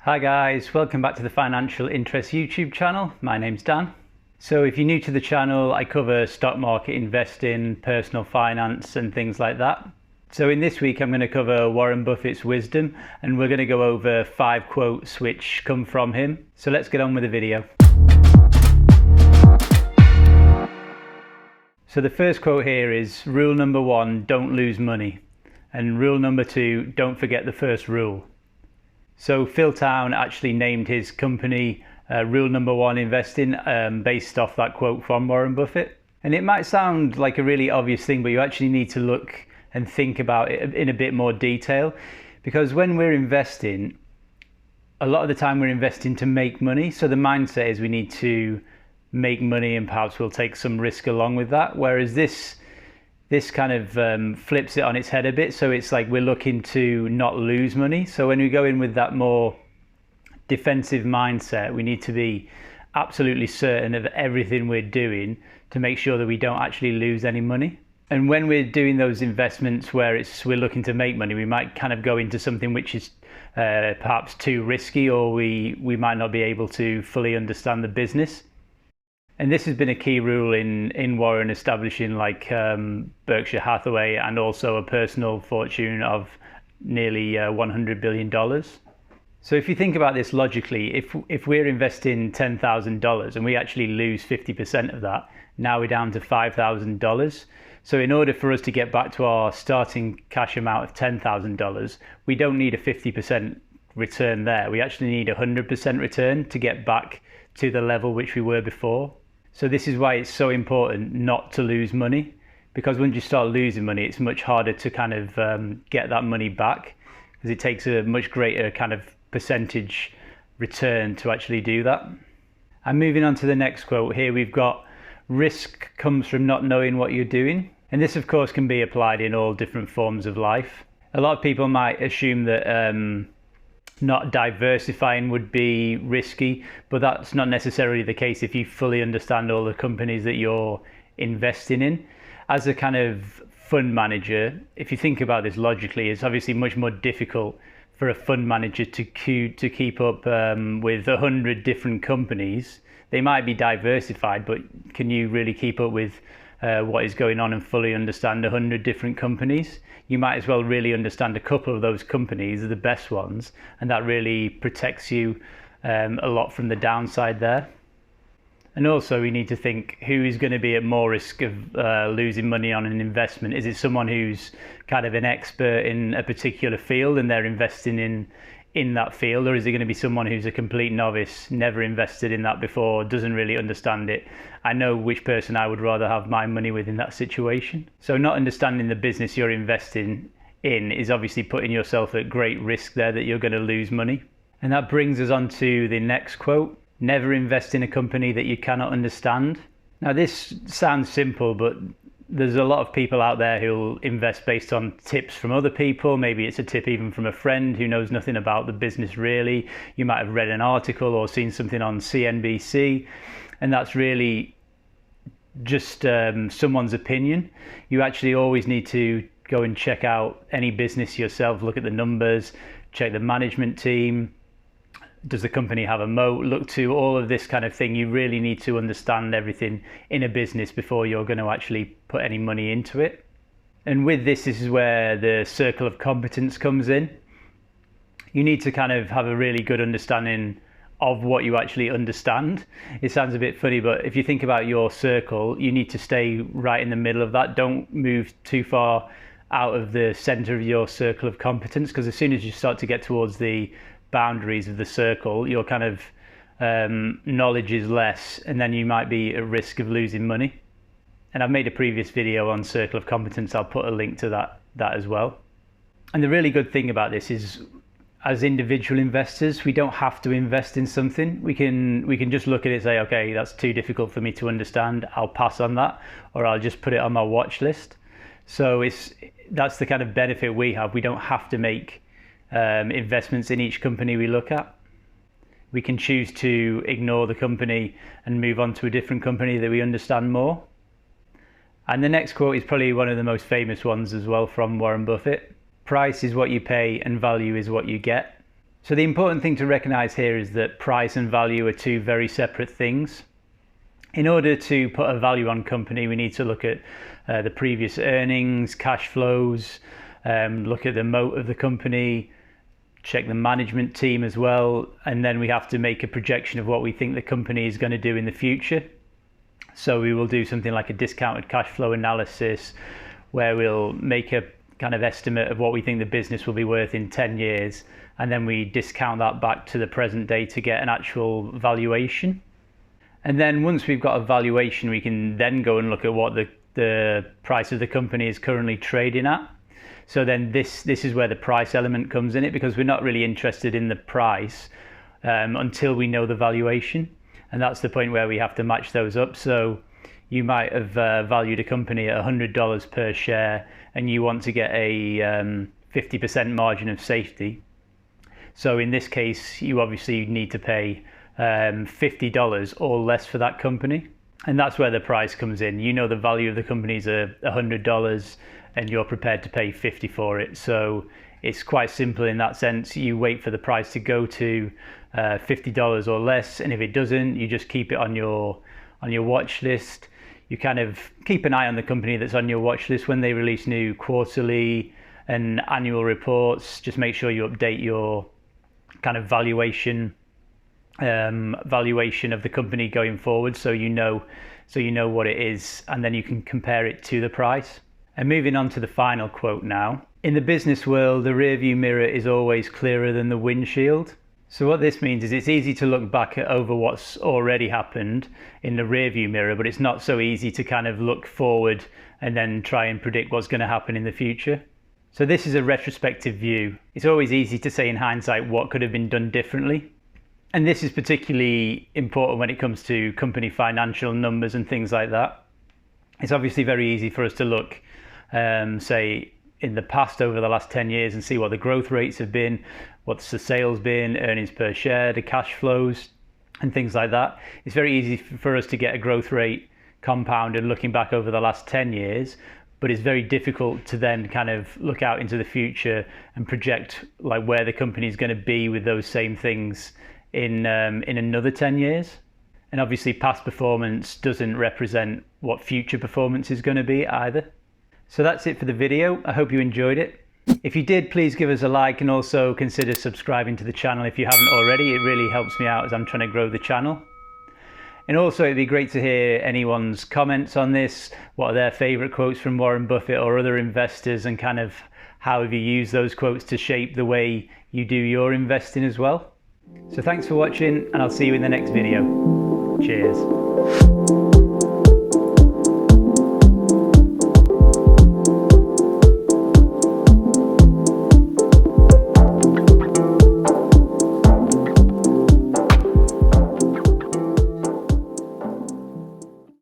Hi guys, welcome back to the Financial Interest YouTube channel. My name's Dan. So if you're new to the channel, I cover stock market investing, personal finance and things like that. So in this week I'm going to cover Warren Buffett's wisdom, and we're going to go over 5 quotes which come from him. So let's get on with the video. So the first quote here is rule number 1, don't lose money. And rule number 2, don't forget the first rule. So Phil Town actually named his company rule number 1 investing based off that quote from Warren Buffett. And it might sound like a really obvious thing, but you actually need to look and think about it in a bit more detail, because when we're investing, a lot of the time we're investing to make money. So the mindset is we need to make money and perhaps we'll take some risk along with that. Whereas this kind of flips it on its head a bit. So it's like we're looking to not lose money. So when we go in with that more defensive mindset, we need to be absolutely certain of everything we're doing to make sure that we don't actually lose any money. And when we're doing those investments where we're looking to make money, we might kind of go into something which is perhaps too risky, or we might not be able to fully understand the business. And this has been a key rule in Warren establishing like Berkshire Hathaway, and also a personal fortune of nearly $100 billion. So if you think about this logically, if we're investing $10,000 and we actually lose 50% of that, now we're down to $5,000. So in order for us to get back to our starting cash amount of $10,000, we don't need a 50% return there. We actually need a 100% return to get back to the level which we were before. So this is why it's so important not to lose money, because once you start losing money, it's much harder to kind of get that money back, because it takes a much greater kind of percentage return to actually do that. And moving on to the next quote here, we've got risk comes from not knowing what you're doing. And this of course can be applied in all different forms of life. A lot of people might assume that not diversifying would be risky, but that's not necessarily the case if you fully understand all the companies that you're investing in. As a kind of fund manager, if you think about this logically, it's obviously much more difficult for a fund manager to keep up with 100 different companies. They might be diversified, but can you really keep up with what is going on and fully understand 100 different companies? You might as well really understand a couple of those companies, the best ones, and that really protects you a lot from the downside there. And also we need to think who is going to be at more risk of losing money on an investment. Is it someone who's kind of an expert in a particular field and they're investing in that field, or is it going to be someone who's a complete novice, never invested in that before, doesn't really understand it? I know which person I would rather have my money with in that situation. So not understanding the business you're investing in is obviously putting yourself at great risk there that you're going to lose money. And that brings us on to the next quote: never invest in a company that you cannot understand. Now this sounds simple, but there's a lot of people out there who'll invest based on tips from other people. Maybe it's a tip even from a friend who knows nothing about the business really. You might have read an article or seen something on CNBC, and that's really just someone's opinion. You actually always need to go and check out any business yourself, look at the numbers, check the management team. Does the company have a moat? Look to all of this kind of thing. You really need to understand everything in a business before you're going to actually put any money into it. And with this is where the circle of competence comes in. You need to kind of have a really good understanding of what you actually understand. It sounds a bit funny, but if you think about your circle, you need to stay right in the middle of that. Don't move too far out of the center of your circle of competence, because as soon as you start to get towards the boundaries of the circle, your kind of knowledge is less, and then you might be at risk of losing money. And I've made a previous video on circle of competence. I'll put a link to that as well. And the really good thing about this is, as individual investors, we don't have to invest in something. We can just look at it and say, okay, that's too difficult for me to understand, I'll pass on that, or I'll just put it on my watch list. So that's the kind of benefit we have. We don't have to make investments in each company we look at. We can choose to ignore the company and move on to a different company that we understand more. And the next quote is probably one of the most famous ones as well from Warren Buffett. Price is what you pay and value is what you get. So the important thing to recognize here is that price and value are two very separate things. In order to put a value on company, we need to look at the previous earnings, cash flows, look at the moat of the company, check the management team as well, and then we have to make a projection of what we think the company is going to do in the future. So we will do something like a discounted cash flow analysis, where we'll make a kind of estimate of what we think the business will be worth in 10 years, and then we discount that back to the present day to get an actual valuation. And then once we've got a valuation, we can then go and look at what the price of the company is currently trading at. So then this is where the price element comes in it, because we're not really interested in the price until we know the valuation. And that's the point where we have to match those up. So you might have valued a company at $100 per share, and you want to get a 50% margin of safety. So in this case, you obviously need to pay $50 or less for that company. And that's where the price comes in. You know the value of the company is $100 and you're prepared to pay $50 for it. So it's quite simple in that sense. You wait for the price to go to $50 or less, and if it doesn't, you just keep it on your watch list. You kind of keep an eye on the company that's on your watch list when they release new quarterly and annual reports. Just make sure you update your kind of valuation of the company going forward, so you know what it is, and then you can compare it to the price. And moving on to the final quote now. In the business world, the rearview mirror is always clearer than the windshield. So what this means is it's easy to look back over what's already happened in the rearview mirror, but it's not so easy to kind of look forward and then try and predict what's going to happen in the future. So this is a retrospective view. It's always easy to say in hindsight what could have been done differently. And this is particularly important when it comes to company financial numbers and things like that. It's obviously very easy for us to look, say, in the past over the last 10 years and see what the growth rates have been, what's the sales been, earnings per share, the cash flows, and things like that. It's very easy for us to get a growth rate compounded looking back over the last 10 years, but it's very difficult to then kind of look out into the future and project like where the company is going to be with those same things in another 10 years. And obviously past performance doesn't represent what future performance is going to be either. So that's it for the video. I hope you enjoyed it. If you did, please give us a like and also consider subscribing to the channel if you haven't already. It really helps me out as I'm trying to grow the channel. And also it'd be great to hear anyone's comments on this. What are their favorite quotes from Warren Buffett or other investors, and kind of how have you used those quotes to shape the way you do your investing as well. So thanks for watching, and I'll see you in the next video. Cheers.